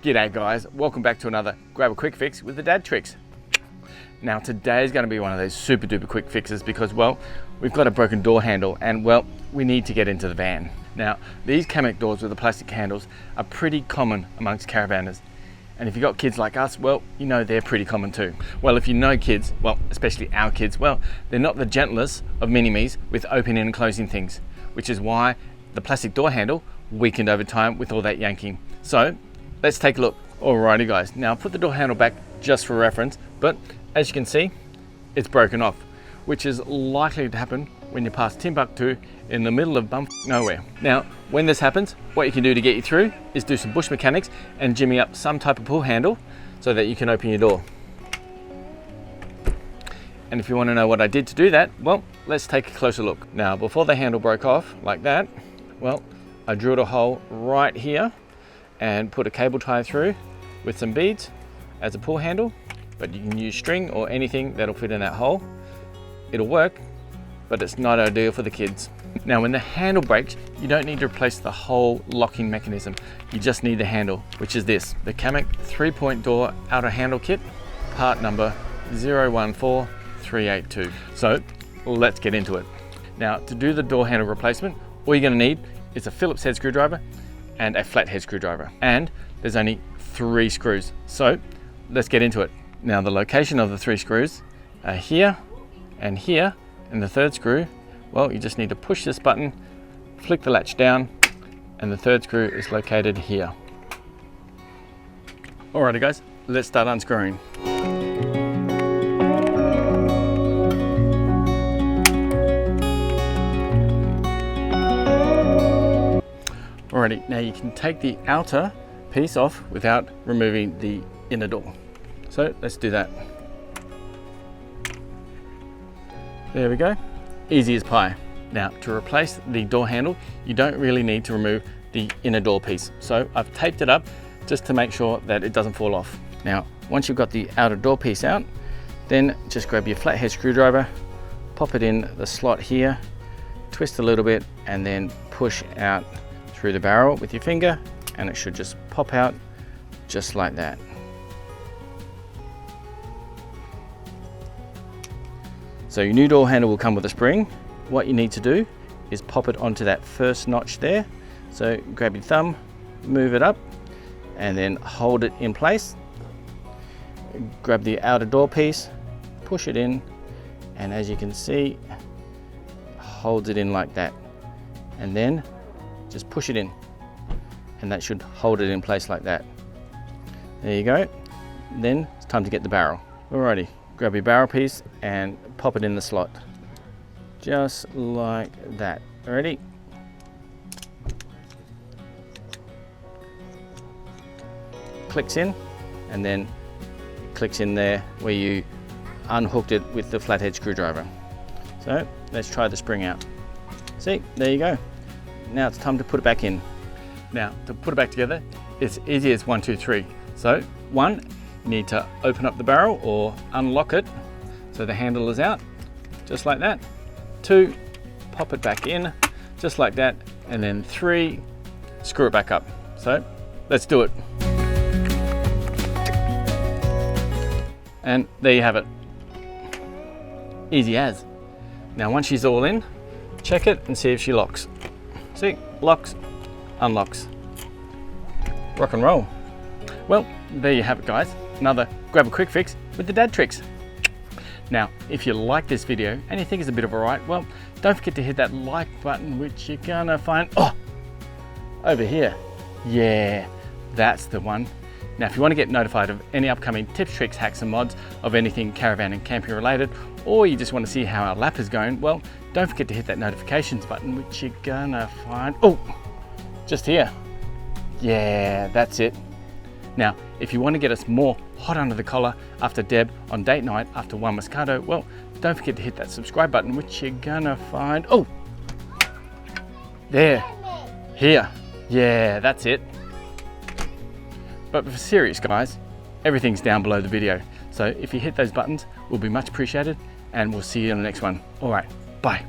G'day guys, welcome back to another Grab a Quick Fix with the Dad Tricks. Now today's going to be one of those super duper quick fixes because, well, we've got a broken door handle and, well, we need to get into the van. Now these Camec doors with the plastic handles are pretty common amongst caravanners. And if you've got kids like us, well, you know they're pretty common too. Well, if you know kids, well, especially our kids, well, they're not the gentlest of mini-me's with opening and closing things, which is why the plastic door handle weakened over time with all that yanking. So let's take a look. Alrighty guys, now put the door handle back just for reference, but as you can see, it's broken off, which is likely to happen when you pass Timbuktu in the middle of nowhere. Now, when this happens, what you can do to get you through is do some bush mechanics and jimmy up some type of pull handle so that you can open your door. And if you want to know what I did to do that, well, let's take a closer look. Now, before the handle broke off like that, well, I drilled a hole right here and put a cable tie through with some beads as a pull handle, but you can use string or anything that'll fit in that hole. It'll work, but it's not ideal for the kids. Now, when the handle breaks, you don't need to replace the whole locking mechanism. You just need the handle, which is this, the Camec 3-point door outer handle kit, part number 014382. So let's get into it. Now, to do the door handle replacement, all you're gonna need is a Phillips head screwdriver and a flathead screwdriver. And there's only 3 screws. So let's get into it. Now, the location of the 3 screws are here and here, and the 3rd screw, well, you just need to push this button, flick the latch down, and the 3rd screw is located here. Alrighty guys, let's start unscrewing. Alrighty, now you can take the outer piece off without removing the inner door. So let's do that. There we go, easy as pie. Now, to replace the door handle, you don't really need to remove the inner door piece. So I've taped it up just to make sure that it doesn't fall off. Now, once you've got the outer door piece out, then just grab your flathead screwdriver, pop it in the slot here, twist a little bit, and then push out through the barrel with your finger, and it should just pop out just like that. So your new door handle will come with a spring. What you need to do is pop it onto that first notch there. So grab your thumb, move it up, and then hold it in place. Grab the outer door piece, push it in, and as you can see, holds it in like that. And then just push it in, and that should hold it in place like that. There you go. Then it's time to get the barrel. Alrighty, grab your barrel piece and pop it in the slot. Just like that. Ready? Clicks in, and then clicks in there where you unhooked it with the flathead screwdriver. So let's try the spring out. See, there you go. Now it's time to put it back in. Now, to put it back together, it's easy as 1, 2, 3. So 1, you need to open up the barrel or unlock it so the handle is out, just like that. 2, pop it back in, just like that. And then 3, screw it back up. So let's do it. And there you have it. Easy as. Now, once she's all in, check it and see if she locks. See, locks, unlocks. Rock and roll. Well, there you have it guys. Another Grab a Quick Fix with the Dad Tricks. Now, if you like this video and you think it's a bit of a right, well, don't forget to hit that like button, which you're gonna find, over here. Yeah, that's the one. Now, if you want to get notified of any upcoming tips, tricks, hacks and mods of anything caravan and camping related, or you just want to see how our lap is going, well, don't forget to hit that notifications button, which you're gonna find, just here. Yeah, that's it. Now, if you want to get us more hot under the collar after Deb on date night after one Moscato, well, don't forget to hit that subscribe button, which you're gonna find, there, here. Yeah, that's it. But for serious guys, everything's down below the video. So if you hit those buttons, we'll be much appreciated, and we'll see you in the next one. All right, bye.